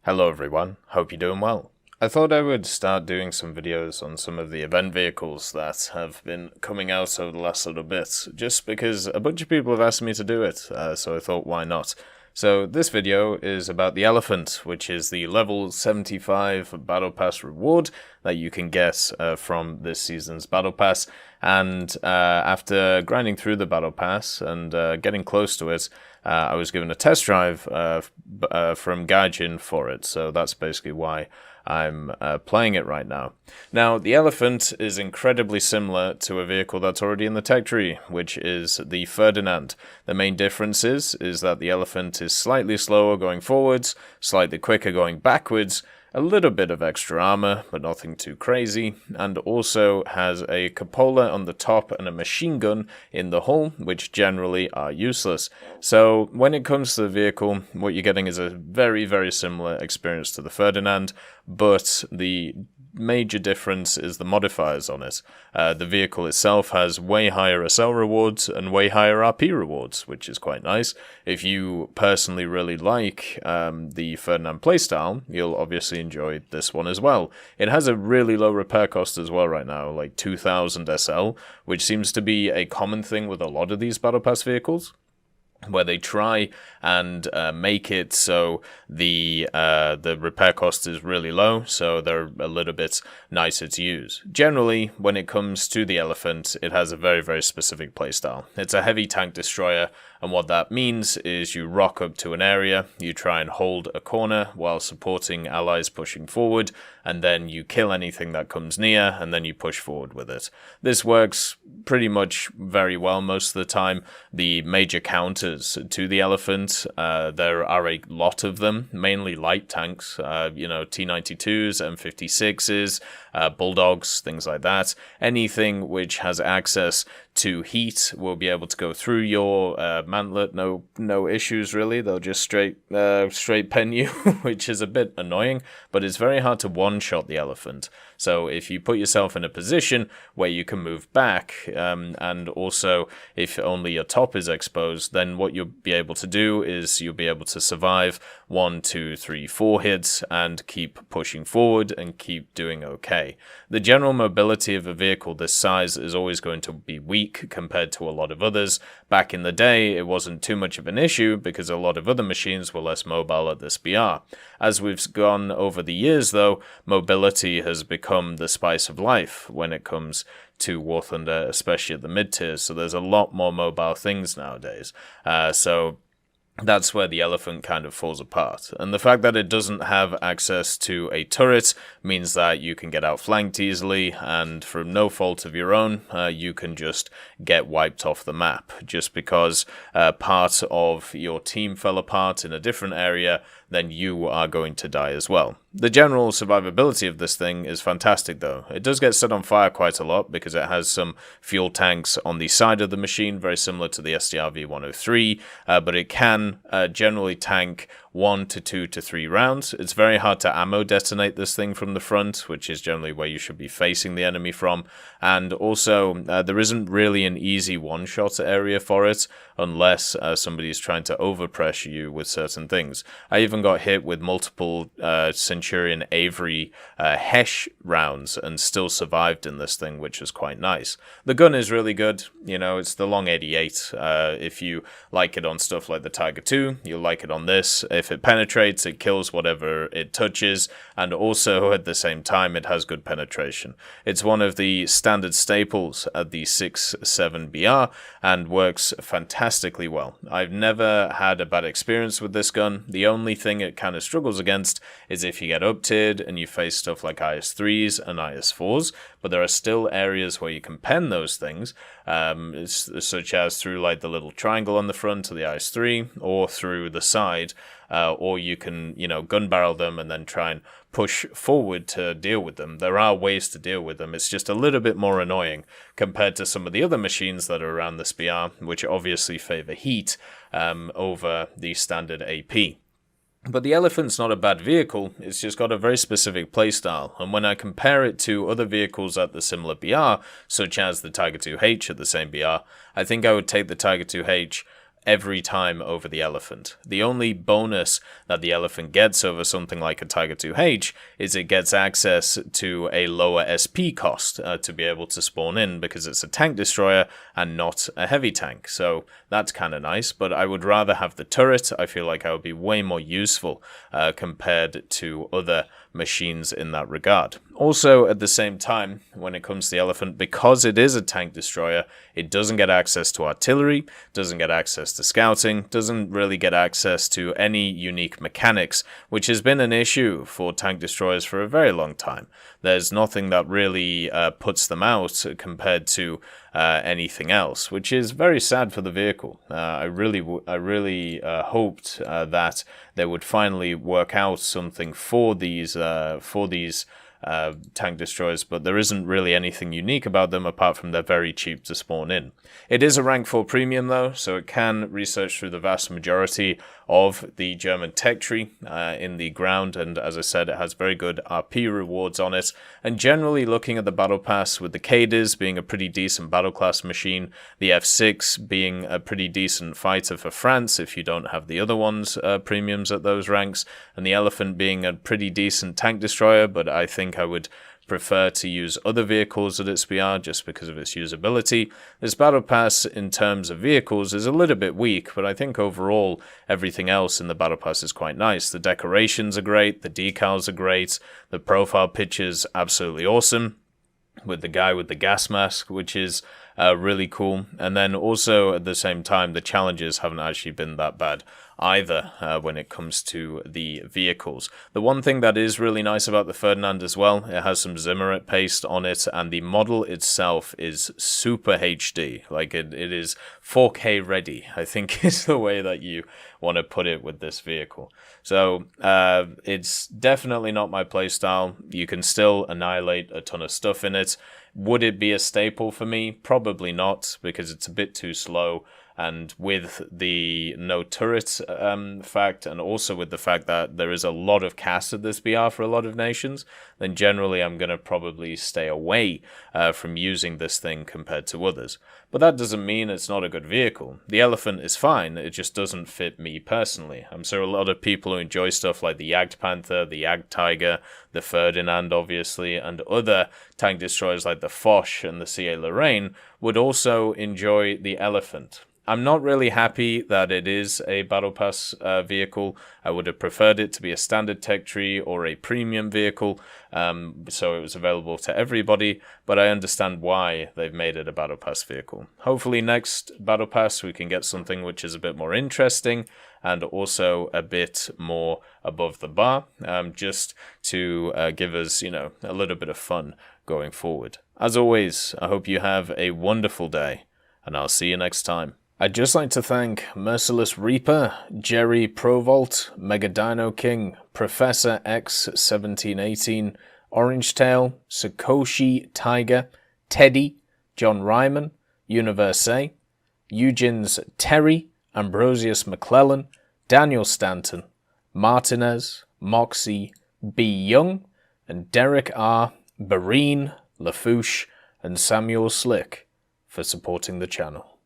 Hello everyone, hope you're doing well. I thought I would start doing some videos on some of the event vehicles that have been coming out over the last little bit, just because a bunch of people have asked me to do it, so I thought why not. So this video is about the Elefant, which is the level 75 Battle Pass reward that you can get from this season's Battle Pass. And after grinding through the Battle Pass and getting close to it, I was given a test drive from Gaijin for it, so that's basically why I'm playing it right now. Now, the Elefant is incredibly similar to a vehicle that's already in the tech tree, which is the Ferdinand. The main difference is that the Elefant is slightly slower going forwards, slightly quicker going backwards, a little bit of extra armor, but nothing too crazy, and also has a cupola on the top and a machine gun in the hull, which generally are useless. So when it comes to the vehicle, what you're getting is a very, very similar experience to the Ferdinand, but the major difference is the modifiers on it. The vehicle itself has way higher SL rewards and way higher RP rewards, which is quite nice. If you personally really like the Ferdinand playstyle, you'll obviously enjoy this one as well. It has a really low repair cost as well right now, like 2000 SL, which seems to be a common thing with a lot of these Battle Pass vehicles, where they try and make it so the repair cost is really low, so they're a little bit nicer to use. Generally, when it comes to the Elefant, it has a very, very specific playstyle. It's a heavy tank destroyer, and what that means is you rock up to an area, you try and hold a corner while supporting allies pushing forward, and then you kill anything that comes near, and then you push forward with it. This works pretty much very well most of the time. The major counters to the Elefant, there are a lot of them, mainly light tanks, T-92s, M56s, Bulldogs, things like that. Anything which has access to heat will be able to go through your mantlet, no issues really. They'll just straight pen you, which is a bit annoying, but it's very hard to one-shot the Elefant. So if you put yourself in a position where you can move back, and also if only your top is exposed, then what you'll be able to do is you'll be able to survive 1, 2, 3, 4 hits and keep pushing forward and keep doing okay. The general mobility of a vehicle this size is always going to be weak compared to a lot of others. Back in the day, it wasn't too much of an issue because a lot of other machines were less mobile at this BR. As we've gone over the years, though, mobility has become the spice of life when it comes to War Thunder, especially at the mid-tiers, so there's a lot more mobile things nowadays. So that's where the Elefant kind of falls apart. And the fact that it doesn't have access to a turret means that you can get outflanked easily, and from no fault of your own, you can just get wiped off the map. Just because part of your team fell apart in a different area, then you are going to die as well. The general survivability of this thing is fantastic though. It does get set on fire quite a lot because it has some fuel tanks on the side of the machine, very similar to the SDR V103, but it can generally tank 1 to 2 to 3 rounds. It's very hard to ammo detonate this thing from the front, which is generally where you should be facing the enemy from. And also, there isn't really an easy one-shot area for it, unless somebody's trying to overpressure you with certain things. I even got hit with multiple Centurion Avery Hesh rounds and still survived in this thing, which was quite nice. The gun is really good. It's the long 88. If you like it on stuff like the Tiger II, you'll like it on this. If it penetrates, it kills whatever it touches, and also at the same time it has good penetration. It's one of the standard staples at the 6.7 BR and works fantastically well. I've never had a bad experience with this gun. The only thing it kind of struggles against is if you get up-tiered and you face stuff like IS-3s and IS-4s, but there are still areas where you can pen those things, such as through like the little triangle on the front of the IS-3 or through the side, or you can, gun barrel them and then try and push forward to deal with them. There are ways to deal with them. It's just a little bit more annoying compared to some of the other machines that are around this BR, which obviously favor heat over the standard AP. But the Elefant's not a bad vehicle, it's just got a very specific playstyle, and when I compare it to other vehicles at the similar BR, such as the Tiger II H at the same BR, I think I would take the Tiger II H every time over the Elephant. The only bonus that the Elephant gets over something like a Tiger 2H is it gets access to a lower SP cost to be able to spawn in, because it's a tank destroyer and not a heavy tank. So that's kind of nice, but I would rather have the turret. I feel like I would be way more useful compared to other machines in that regard. Also, at the same time, when it comes to the Elephant, because it is a tank destroyer, it doesn't get access to artillery, doesn't get access to scouting, doesn't really get access to any unique mechanics, which has been an issue for tank destroyers for a very long time. There's nothing that really puts them out compared to anything else, which is very sad for the vehicle. I really hoped that they would finally work out something for these tank destroyers, but there isn't really anything unique about them apart from they're very cheap to spawn in. It is a rank 4 premium though, so it can research through the vast majority of the German tech tree in the ground, and as I said, it has very good RP rewards on it. And generally, looking at the battle pass, with the Cadis being a pretty decent battle class machine, the F6 being a pretty decent fighter for France if you don't have the other ones premiums at those ranks, and the Elephant being a pretty decent tank destroyer, but I think I would prefer to use other vehicles at its BR just because of its usability. This battle pass in terms of vehicles is a little bit weak, but I think overall everything else in the battle pass is quite nice. The decorations are great, the decals are great, the profile picture's absolutely awesome, with the guy with the gas mask, which is really cool. And then also at the same time, the challenges haven't actually been that bad either when it comes to the vehicles. The one thing that is really nice about the Ferdinand as well, it has some Zimmerit paste on it, and the model itself is super HD. Like it is 4K ready, I think is the way that you want to put it with this vehicle. So it's definitely not my playstyle. You can still annihilate a ton of stuff in it. Would it be a staple for me? Probably not, because it's a bit too slow. And with the no turret fact, and also with the fact that there is a lot of cast at this BR for a lot of nations, then generally I'm going to probably stay away from using this thing compared to others. But that doesn't mean it's not a good vehicle. The Elephant is fine, it just doesn't fit me personally. I'm sure a lot of people who enjoy stuff like the Jagd Panther, the Jagd Tiger, the Ferdinand obviously, and other tank destroyers like the Foch and the CA Lorraine would also enjoy the Elephant. I'm not really happy that it is a Battle Pass vehicle. I would have preferred it to be a standard tech tree or a premium vehicle, so it was available to everybody, but I understand why they've made it a Battle Pass vehicle. Hopefully next Battle Pass we can get something which is a bit more interesting and also a bit more above the bar, just to give us, you know, a little bit of fun going forward. As always, I hope you have a wonderful day, and I'll see you next time. I'd just like to thank Merciless Reaper, Jerry Provolt, Mega Dino King, Professor X1718, Orange Tail, Sakoshi Tiger, Teddy, John Ryman, Universe, Eugens Terry, Ambrosius McClellan, Daniel Stanton, Martinez, Moxie, B. Young, and Derek R., Barine, Lafouche, and Samuel Slick for supporting the channel.